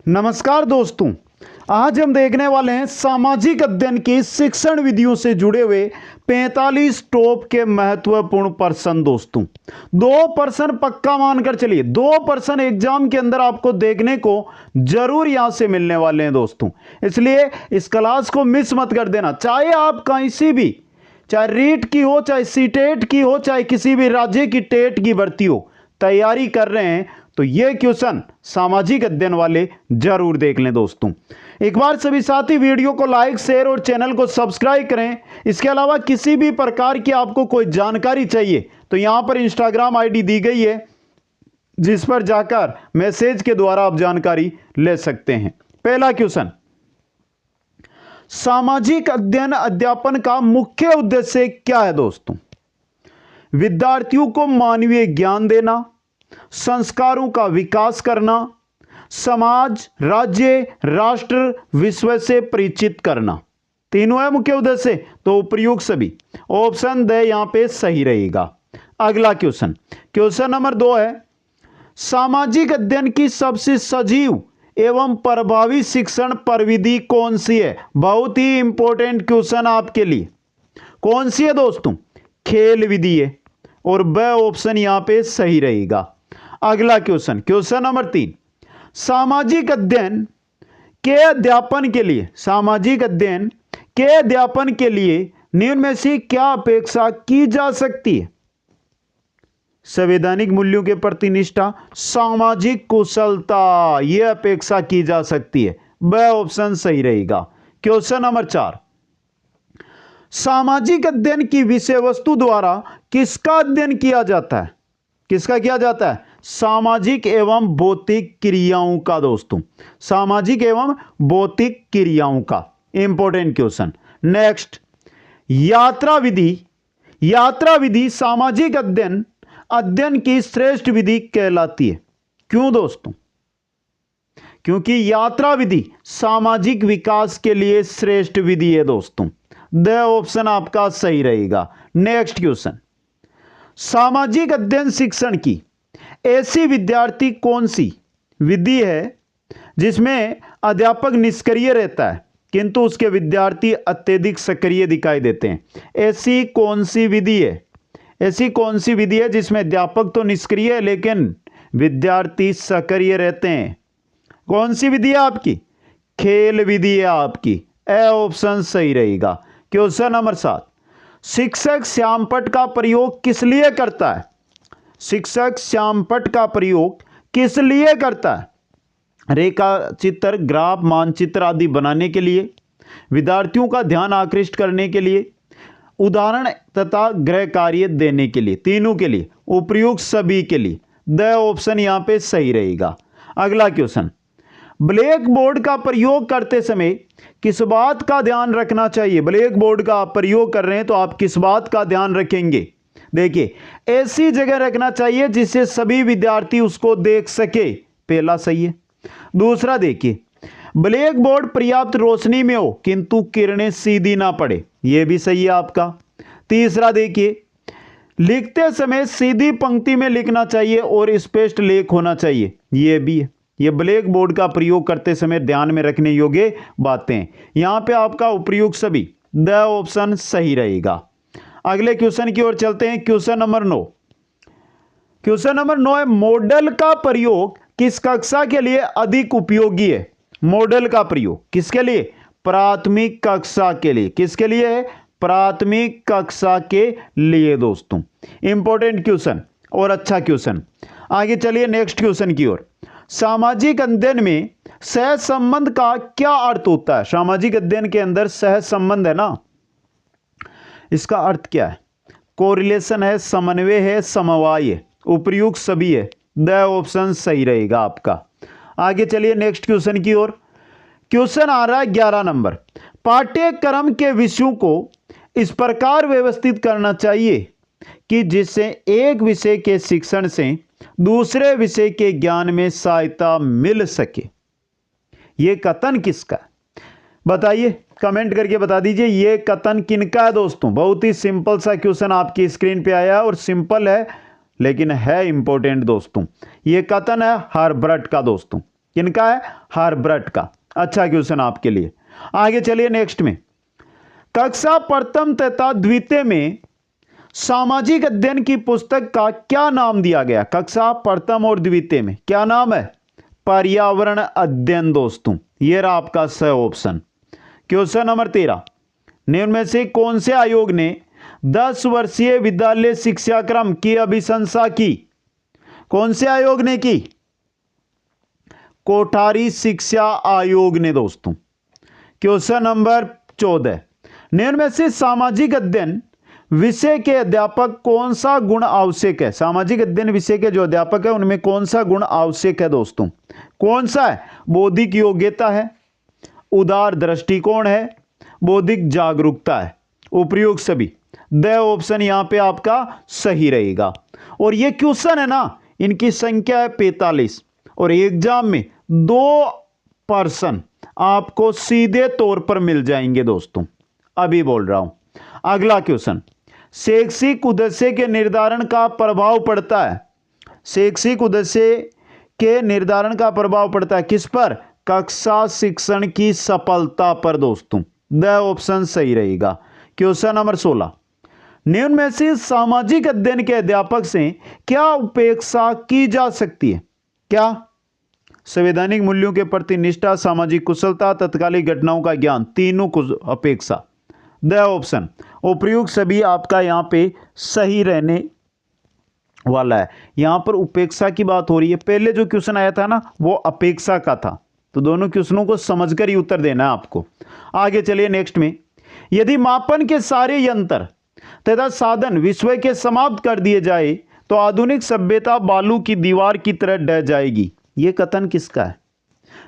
नमस्कार दोस्तों, आज हम देखने वाले हैं सामाजिक अध्ययन की शिक्षण विधियों से जुड़े हुए 45 टॉप के महत्वपूर्ण प्रश्न। दोस्तों 2% पक्का मानकर चलिए, 2% एग्जाम के अंदर आपको देखने को जरूर यहां से मिलने वाले हैं दोस्तों, इसलिए इस क्लास को मिस मत कर देना। चाहे आप कहीं भी, चाहे रीट की हो, चाहे सीटेट की हो, चाहे किसी भी राज्य की टेट की भर्ती हो, तैयारी कर रहे हैं तो ये क्वेश्चन सामाजिक अध्ययन वाले जरूर देख लें। दोस्तों एक बार सभी साथी वीडियो को लाइक, शेयर और चैनल को सब्सक्राइब करें। इसके अलावा किसी भी प्रकार की आपको कोई जानकारी चाहिए तो यहां पर इंस्टाग्राम आईडी दी गई है, जिस पर जाकर मैसेज के द्वारा आप जानकारी ले सकते हैं। पहला क्वेश्चन, सामाजिक अध्ययन अध्यापन का मुख्य उद्देश्य क्या है? दोस्तों विद्यार्थियों को मानवीय ज्ञान देना, संस्कारों का विकास करना, समाज, राज्य, राष्ट्र, विश्व से परिचित करना। तीनों है मुख्य उद्देश्य, तो उपयुक्त सभी ऑप्शन दे यहां पे सही रहेगा। अगला क्वेश्चन, क्वेश्चन नंबर 2 है, सामाजिक अध्ययन की सबसे सजीव एवं प्रभावी शिक्षण प्रविधि कौन सी है? बहुत ही इंपॉर्टेंट क्वेश्चन आपके लिए। कौन सी है दोस्तों? खेल विधि है, और ब ऑप्शन यहां पे सही रहेगा। अगला क्वेश्चन, क्वेश्चन नंबर 3, सामाजिक अध्ययन के अध्यापन के लिए, सामाजिक अध्ययन के अध्यापन के लिए निम्न में से क्या अपेक्षा की जा सकती है? संवैधानिक मूल्यों के प्रति निष्ठा, सामाजिक कुशलता, यह अपेक्षा की जा सकती है। ब ऑप्शन सही रहेगा। क्वेश्चन नंबर 4, सामाजिक अध्ययन की विषय वस्तु द्वारा किसका अध्ययन किया जाता है? किसका किया जाता है? सामाजिक एवं भौतिक क्रियाओं का। दोस्तों सामाजिक एवं भौतिक क्रियाओं का इंपॉर्टेंट क्वेश्चन। नेक्स्ट, यात्रा विधि, यात्रा विधि सामाजिक अध्ययन की श्रेष्ठ विधि कहलाती है। क्यों दोस्तों? क्योंकि यात्रा विधि सामाजिक विकास के लिए श्रेष्ठ विधि है। दोस्तों द ऑप्शन आपका सही रहेगा। नेक्स्ट क्वेश्चन, सामाजिक अध्ययन शिक्षण की ऐसी विद्यार्थी कौन सी विधि है जिसमें अध्यापक निष्क्रिय रहता है किंतु उसके विद्यार्थी अत्यधिक सक्रिय दिखाई देते हैं? ऐसी कौन सी विधि है? ऐसी कौन सी विधि है जिसमें अध्यापक तो निष्क्रिय है लेकिन विद्यार्थी सक्रिय रहते हैं? कौन सी विधि है आपकी? खेल विधि है आपकी। ए ऑप्शन सही रहेगा। क्वेश्चन नंबर 7, शिक्षक श्यामपट्ट का प्रयोग किस लिए करता है? शिक्षक श्यामपट्ट का प्रयोग किस लिए करता है? रेखा चित्र, ग्राफ, मानचित्र आदि बनाने के लिए, विद्यार्थियों का ध्यान आकृष्ट करने के लिए, उदाहरण तथा गृह कार्य देने के लिए, तीनों के लिए, उपयुक्त सभी के लिए। द ऑप्शन यहां पे सही रहेगा। अगला क्वेश्चन, ब्लैक बोर्ड का प्रयोग करते समय किस बात का ध्यान रखना चाहिए? ब्लैक बोर्ड का आप प्रयोग कर रहे हैं तो आप किस बात का ध्यान रखेंगे? देखिए, ऐसी जगह रखना चाहिए जिससे सभी विद्यार्थी उसको देख सके, पहला सही है। दूसरा देखिए, ब्लैक बोर्ड पर्याप्त रोशनी में हो किंतु किरणें सीधी ना पड़े, यह भी सही है आपका। तीसरा देखिए, लिखते समय सीधी पंक्ति में लिखना चाहिए और स्पष्ट लेख होना चाहिए, यह भी है। ये ब्लैक बोर्ड का प्रयोग करते समय ध्यान में रखने योग्य बातें। यहां पे आपका उपयुक्त सभी, द ऑप्शन सही रहेगा। अगले क्वेश्चन की ओर चलते हैं। क्वेश्चन नंबर 9, क्वेश्चन नंबर 9 है, मॉडल का प्रयोग किस कक्षा के लिए अधिक उपयोगी है? मॉडल का प्रयोग किसके लिए? प्राथमिक कक्षा के लिए। किसके लिए है? प्राथमिक कक्षा के लिए। दोस्तों इंपॉर्टेंट क्वेश्चन और अच्छा क्वेश्चन। आगे चलिए नेक्स्ट क्वेश्चन की ओर। सामाजिक अध्ययन में सह संबंध का क्या अर्थ होता है? सामाजिक अध्ययन के अंदर सह संबंध है ना, इसका अर्थ क्या है? कोरिलेशन है, समन्वय है, समवाय है, उपयुक्त सभी है। द ऑप्शन सही रहेगा आपका। आगे चलिए नेक्स्ट क्वेश्चन की ओर। क्वेश्चन आ रहा है 11 नंबर, पाठ्यक्रम के विषयों को इस प्रकार व्यवस्थित करना चाहिए कि जिससे एक विषय के शिक्षण से दूसरे विषय के ज्ञान में सहायता मिल सके। यह कथन किसका है? बताइए, कमेंट करके बता दीजिए यह कथन किनका है? दोस्तों बहुत ही सिंपल सा क्वेश्चन आपकी स्क्रीन पे आया और सिंपल है लेकिन है इंपॉर्टेंट। दोस्तों यह कथन है हर्बर्ट का। दोस्तों किनका है? हर्बर्ट का। अच्छा क्वेश्चन आपके लिए। आगे चलिए नेक्स्ट में, कक्षा प्रथम तथा द्वितीय में सामाजिक अध्ययन की पुस्तक का क्या नाम दिया गया? कक्षा प्रथम और द्वितीय में क्या नाम है? पर्यावरण अध्ययन दोस्तों। यह रहा आपका सही ऑप्शन। क्वेश्चन नंबर 13, निम्न में से कौन से आयोग ने 10 वर्षीय विद्यालय शिक्षा क्रम की अभिशंसा की? कौन से आयोग ने की? कोठारी शिक्षा आयोग ने दोस्तों। क्वेश्चन नंबर 14, निम्न में से सामाजिक अध्ययन विषय के अध्यापक कौन सा गुण आवश्यक है? सामाजिक अध्ययन विषय के जो अध्यापक है उनमें कौन सा गुण आवश्यक है दोस्तों? कौन सा है? बौद्धिक योग्यता है, उदार दृष्टिकोण है, बौद्धिक जागरूकता है, उपयुक्त सभी। द ऑप्शन यहां पे आपका सही रहेगा। और ये क्वेश्चन है ना, इनकी संख्या है 45 और एग्जाम में 2% आपको सीधे तौर पर मिल जाएंगे दोस्तों, अभी बोल रहा हूं। अगला क्वेश्चन, शैक्षिक उद्देश्य के निर्धारण का प्रभाव पड़ता है। शैक्षिक उद्देश्य के निर्धारण का प्रभाव पड़ता है किस पर? कक्षा शिक्षण की सफलता पर दोस्तों। द ऑप्शन सही रहेगा। क्वेश्चन नंबर 16, निम्न में से सामाजिक अध्ययन के अध्यापक से क्या अपेक्षा की जा सकती है? क्या? संवैधानिक मूल्यों के प्रति निष्ठा, सामाजिक कुशलता, तत्कालिक घटनाओं का ज्ञान, तीनों को अपेक्षा। द ऑप्शन उपयुक्त सभी आपका यहां पे सही रहने वाला है। यहां पर उपेक्षा की बात हो रही है। पहले जो क्वेश्चन आया था ना वो अपेक्षा का था, तो दोनों क्वेश्चनों को समझकर ही उत्तर देना है आपको। आगे चलिए नेक्स्ट में, यदि मापन के सारे यंत्र तथा साधन विश्व के समाप्त कर दिए जाए तो आधुनिक सभ्यता बालू की दीवार की तरह ढह जाएगी। यह कथन किसका है?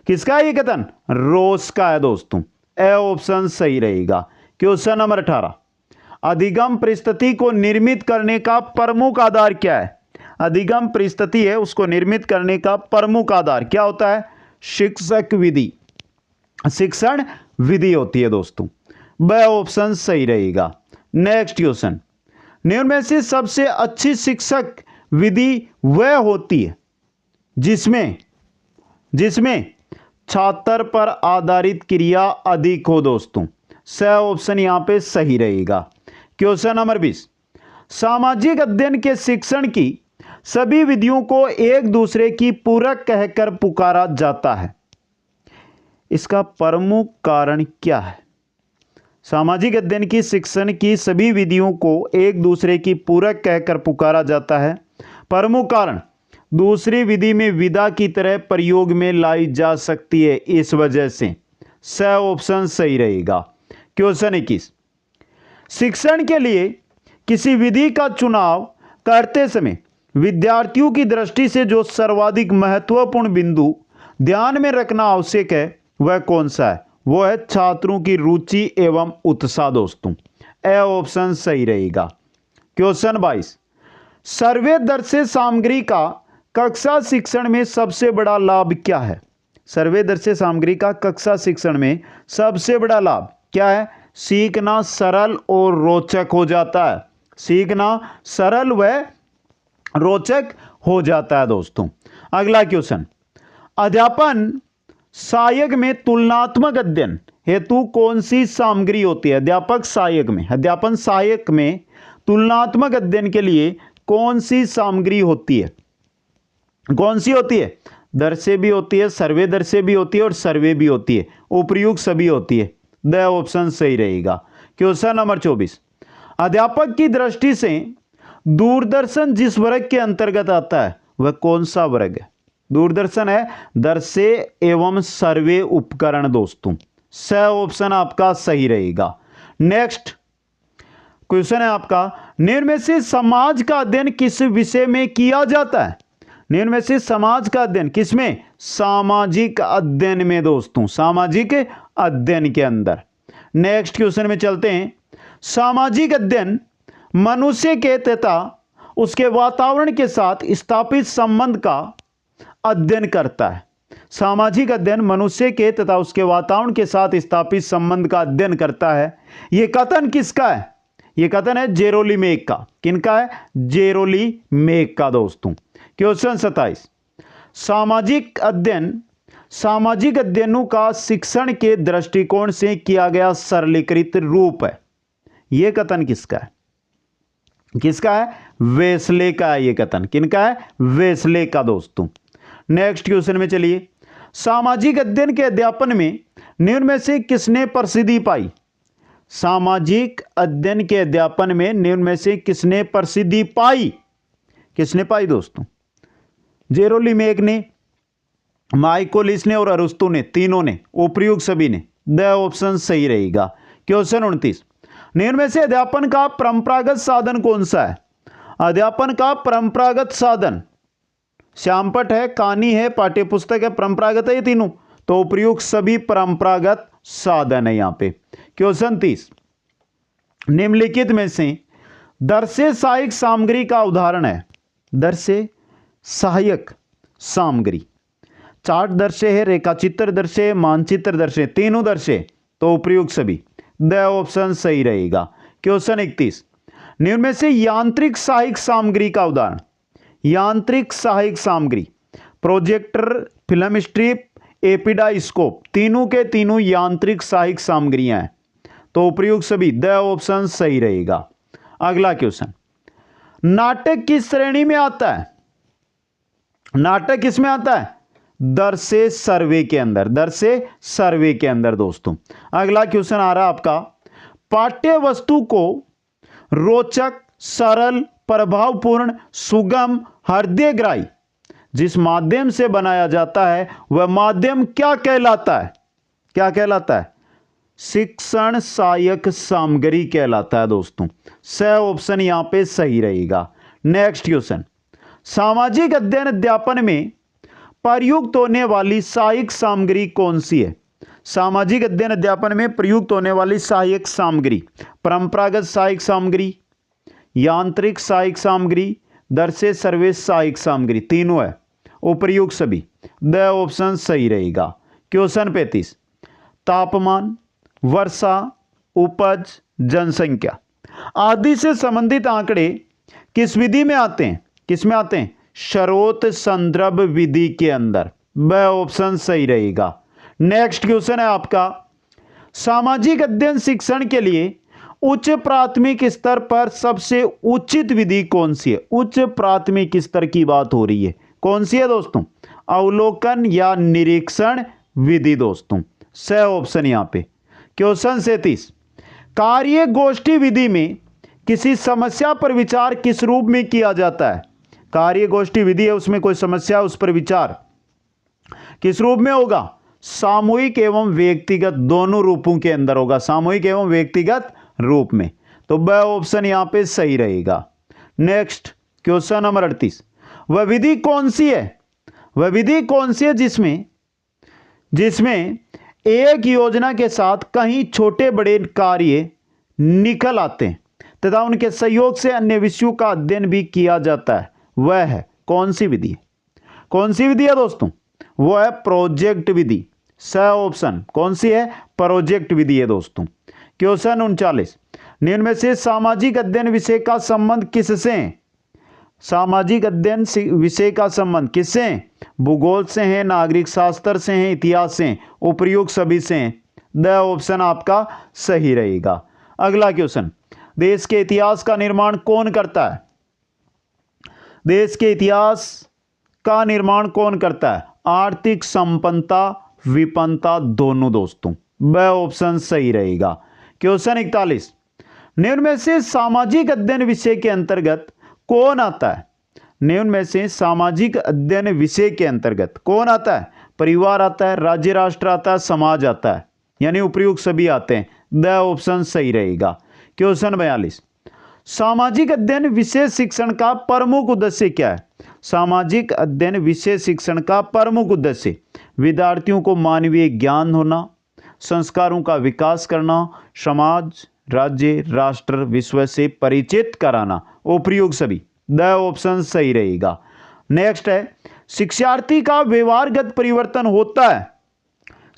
किसका है ये कथन? रोस का है दोस्तों। ए ऑप्शन सही रहेगा। क्वेश्चन नंबर 18, अधिगम परिस्थिति को निर्मित करने का प्रमुख आधार क्या है? अधिगम परिस्थिति है उसको निर्मित करने का प्रमुख आधार क्या होता है? शिक्षक विधि, शिक्षण विधि होती है दोस्तों। ब ऑप्शन सही रहेगा। नेक्स्ट क्वेश्चन, निम्न में से सबसे अच्छी शिक्षक विधि वह होती है जिसमें छात्र पर आधारित क्रिया अधिक हो दोस्तों। स ऑप्शन यहां पे सही रहेगा। क्वेश्चन नंबर 20, सामाजिक अध्ययन के शिक्षण की सभी विधियों को एक दूसरे की पूरक कहकर पुकारा जाता है। इसका प्रमुख कारण क्या है? सामाजिक अध्ययन की शिक्षण की सभी विधियों को एक दूसरे की पूरक कहकर पुकारा जाता है। प्रमुख कारण, दूसरी विधि में विधा की तरह प्रयोग में लाई जा सकती है, इस वजह से। स ऑप्शन सही रहेगा। क्वेश्चन 21, शिक्षण के लिए किसी विधि का चुनाव करते समय विद्यार्थियों की दृष्टि से जो सर्वाधिक महत्वपूर्ण बिंदु ध्यान में रखना आवश्यक है वह कौन सा है? वो है छात्रों की रुचि एवं उत्साह दोस्तों। ए ऑप्शन सही रहेगा। क्वेश्चन 22, सर्वे दर्शे सामग्री का कक्षा शिक्षण में सबसे बड़ा लाभ क्या है? सर्वे दर्शे सामग्री का कक्षा शिक्षण में सबसे बड़ा लाभ क्या है? सीखना सरल और रोचक हो जाता है। सीखना सरल व रोचक हो जाता है दोस्तों। अगला क्वेश्चन, अध्यापन सहायक में तुलनात्मक अध्ययन हेतु कौन सी सामग्री होती है? अध्यापन सहायक में तुलनात्मक अध्ययन के लिए कौन सी सामग्री होती है? कौन सी होती है? दर्शे भी होती है, सर्वे दर्शे भी होती है और सर्वे भी होती है, उपयुक्त सभी होती है। द ऑप्शन सही रहेगा। क्वेश्चन नंबर 24, अध्यापक की दृष्टि से दूरदर्शन जिस वर्ग के अंतर्गत आता है वह कौन सा वर्ग है? दूरदर्शन है दर्शे एवं सर्वे उपकरण दोस्तों। स ऑप्शन आपका सही रहेगा। नेक्स्ट क्वेश्चन है आपका, निम्न में से समाज का अध्ययन किस विषय में किया जाता है? निम्न में से समाज का अध्ययन किसमें? सामाजिक अध्ययन में दोस्तों, सामाजिक अध्ययन के अंदर। नेक्स्ट क्वेश्चन में चलते हैं। सामाजिक अध्ययन मनुष्य के तथा उसके वातावरण के साथ स्थापित संबंध का अध्ययन करता है। सामाजिक अध्ययन मनुष्य के तथा उसके वातावरण के साथ स्थापित संबंध का अध्ययन करता है। यह कथन किसका है? यह कथन है जेरोलीमेक का। किनका है? जेरोलीमेक का दोस्तों। क्वेश्चन 27, सामाजिक अध्ययन सामाजिक अध्ययनों का शिक्षण के दृष्टिकोण से किया गया सरलीकृत रूप है। यह कथन किसका है? किसका है? वेस्ले का है। यह कथन किनका है? वेस्ले का दोस्तों। नेक्स्ट क्वेश्चन में चलिए, सामाजिक अध्ययन के अध्यापन में निम्न में से किसने प्रसिद्धि पाई? सामाजिक अध्ययन के अध्यापन में निम्न में से किसने प्रसिद्धि पाई? किसने पाई दोस्तों? जेरोलिमेक ने, माइकोलिस ने और अरुस्तु ने, तीनों ने, उपर्युक्त सभी ने। द ऑप्शन सही रहेगा। क्वेश्चन 29, निम्न में से अध्यापन का परंपरागत साधन कौन सा है? अध्यापन का परंपरागत साधन श्यामपट्ट है, कहानी है, पाठ्यपुस्तक है, परंपरागत है, ये तीनों। तो उपर्युक्त सभी परंपरागत साधन है यहां पे। क्वेश्चन 30, निम्नलिखित में से दर्शे सहायक सामग्री का उदाहरण है? दर्शे सहायक सामग्री, चार्ट दर्शे है, रेखाचित्र दर्शे है, मानचित्र दर्शे, तीनों दर्शे। तो उपर्युक्त सभी। द ऑप्शन सही रहेगा। क्वेश्चन 31, निम्न में से यांत्रिक सहायक सामग्री का उदाहरण? यांत्रिक सहायक सामग्री, प्रोजेक्टर, फिल्म स्ट्रिप, एपिडाइस्कोप, तीनों के तीनों यांत्रिक सहायक सामग्रियां हैं। तो उपर्युक्त सभी। द ऑप्शन सही रहेगा। अगला क्वेश्चन, नाटक किस श्रेणी में आता है? नाटक किसमें आता है? दर्शे सर्वे के अंदर, दर्शे सर्वे के अंदर दोस्तों। अगला क्वेश्चन आ रहा है आपका, पाठ्य वस्तु को रोचक, सरल, प्रभावपूर्ण, सुगम, हृदयग्राही जिस माध्यम से बनाया जाता है वह माध्यम क्या कहलाता है? क्या कहलाता है? शिक्षण सहायक सामग्री कहलाता है दोस्तों। स ऑप्शन यहां पे सही रहेगा। नेक्स्ट क्वेश्चन, सामाजिक अध्ययन अध्यापन में प्रयुक्त होने वाली सहायक सामग्री कौन सी है? सामाजिक अध्ययन अध्यापन में प्रयुक्त होने वाली सहायक सामग्री, परंपरागत सहायक सामग्री, यांत्रिक सहायक सामग्री, दर्शे सर्वे सहायक सामग्री, तीनों है। उपर्युक्त सभी। द ऑप्शन सही रहेगा। क्वेश्चन 35, तापमान, वर्षा, उपज, जनसंख्या आदि से संबंधित आंकड़े किस विधि में आते हैं? किसमें आते हैं? स्रोत संदर्भ विधि के अंदर। ब ऑप्शन सही रहेगा। नेक्स्ट क्वेश्चन है आपका, सामाजिक अध्ययन शिक्षण के लिए उच्च प्राथमिक स्तर पर सबसे उचित विधि कौन सी है? उच्च प्राथमिक स्तर की बात हो रही है, कौन सी है दोस्तों? अवलोकन या निरीक्षण विधि दोस्तों। स ऑप्शन यहां पे। क्वेश्चन 37, कार्य गोष्ठी विधि में किसी समस्या पर विचार किस रूप में किया जाता है? कार्य गोष्ठी विधि है, उसमें कोई समस्या, उस पर विचार किस रूप में होगा? सामूहिक एवं व्यक्तिगत दोनों रूपों के अंदर होगा, सामूहिक एवं व्यक्तिगत रूप में। तो ब ऑप्शन यहां पे सही रहेगा। नेक्स्ट क्वेश्चन नंबर 38, वह विधि कौन सी है? वह विधि कौन सी है जिसमें एक योजना के साथ कई छोटे बड़े कार्य निकल आते हैं तथा उनके सहयोग से अन्य विषयों का अध्ययन भी किया जाता है? वह है कौन सी विधि? कौन सी विधि है दोस्तों? वो है प्रोजेक्ट विधि। स ऑप्शन कौन सी है? प्रोजेक्ट विधि है दोस्तों। क्वेश्चन 39, निम्न में से सामाजिक अध्ययन विषय का संबंध किससे है? सामाजिक अध्ययन विषय का संबंध किससे है? भूगोल से है, नागरिक शास्त्र से है, इतिहास से है। उपर्युक्त सभी से है। द ऑप्शन आपका सही रहेगा। अगला क्वेश्चन, देश के इतिहास का निर्माण कौन करता है? देश के इतिहास का निर्माण कौन करता है? आर्थिक संपन्नता, विपन्नता दोनों दोस्तों। ब ऑप्शन सही रहेगा। क्वेश्चन 41, निम्न में से सामाजिक अध्ययन विषय के अंतर्गत कौन आता है? निम्न में से सामाजिक अध्ययन विषय के अंतर्गत कौन आता है? परिवार आता है, राज्य राष्ट्र आता है, समाज आता है, यानी उपर्युक्त सभी आते हैं। द ऑप्शन सही रहेगा। क्वेश्चन 42, सामाजिक अध्ययन विषय शिक्षण का प्रमुख उद्देश्य क्या है? सामाजिक अध्ययन विषय शिक्षण का प्रमुख उद्देश्य विद्यार्थियों को मानवीय ज्ञान होना, संस्कारों का विकास करना, समाज, राज्य, राष्ट्र, विश्व से परिचित कराना। उपर्युक्त सभी। द ऑप्शन सही रहेगा। नेक्स्ट है, शिक्षार्थी का व्यवहारगत परिवर्तन होता है।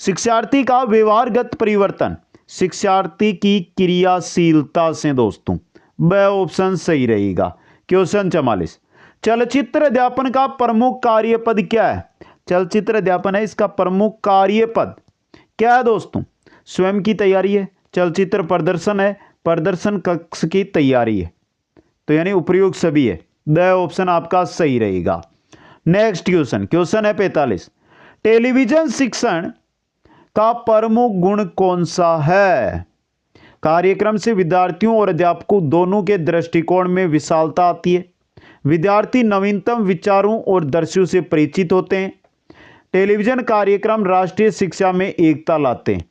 शिक्षार्थी का व्यवहारगत परिवर्तन शिक्षार्थी की क्रियाशीलता से दोस्तों। ब ऑप्शन सही रहेगा। क्वेश्चन 44, चलचित्र अध्यापन का प्रमुख कार्यपद क्या है? चलचित्र अध्यापन है इसका प्रमुख कार्य पद क्या है दोस्तों? स्वयं की तैयारी है, चलचित्र प्रदर्शन है, प्रदर्शन कक्ष की तैयारी है, तो यानी उपयुक्त सभी है। द ऑप्शन आपका सही रहेगा। नेक्स्ट क्वेश्चन है 45। टेलीविजन शिक्षण का प्रमुख गुण कौन सा है? कार्यक्रम से विद्यार्थियों और अध्यापकों दोनों के दृष्टिकोण में विशालता आती है। विद्यार्थी नवीनतम विचारों और दर्शों से परिचित होते हैं। टेलीविजन कार्यक्रम राष्ट्रीय शिक्षा में एकता लाते हैं।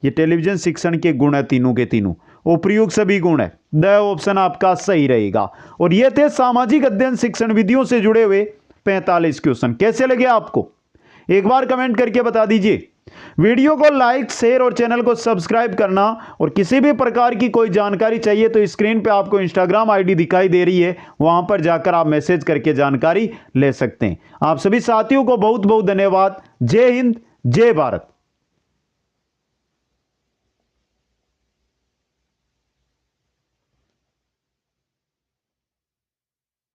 ये टेलीविजन शिक्षण के गुण है, तीनों के तीनों उपयुक्त सभी गुण है। द ऑप्शन आपका सही रहेगा। और ये थे सामाजिक अध्ययन शिक्षण विधियों से जुड़े हुए 45 क्वेश्चन। कैसे लगे आपको? एक बार कमेंट करके बता दीजिए। वीडियो को लाइक, शेयर और चैनल को सब्सक्राइब करना। और किसी भी प्रकार की कोई जानकारी चाहिए तो स्क्रीन पे आपको इंस्टाग्राम आईडी दिखाई दे रही है, वहां पर जाकर आप मैसेज करके जानकारी ले सकते हैं। आप सभी साथियों को बहुत बहुत धन्यवाद। जय हिंद, जय भारत।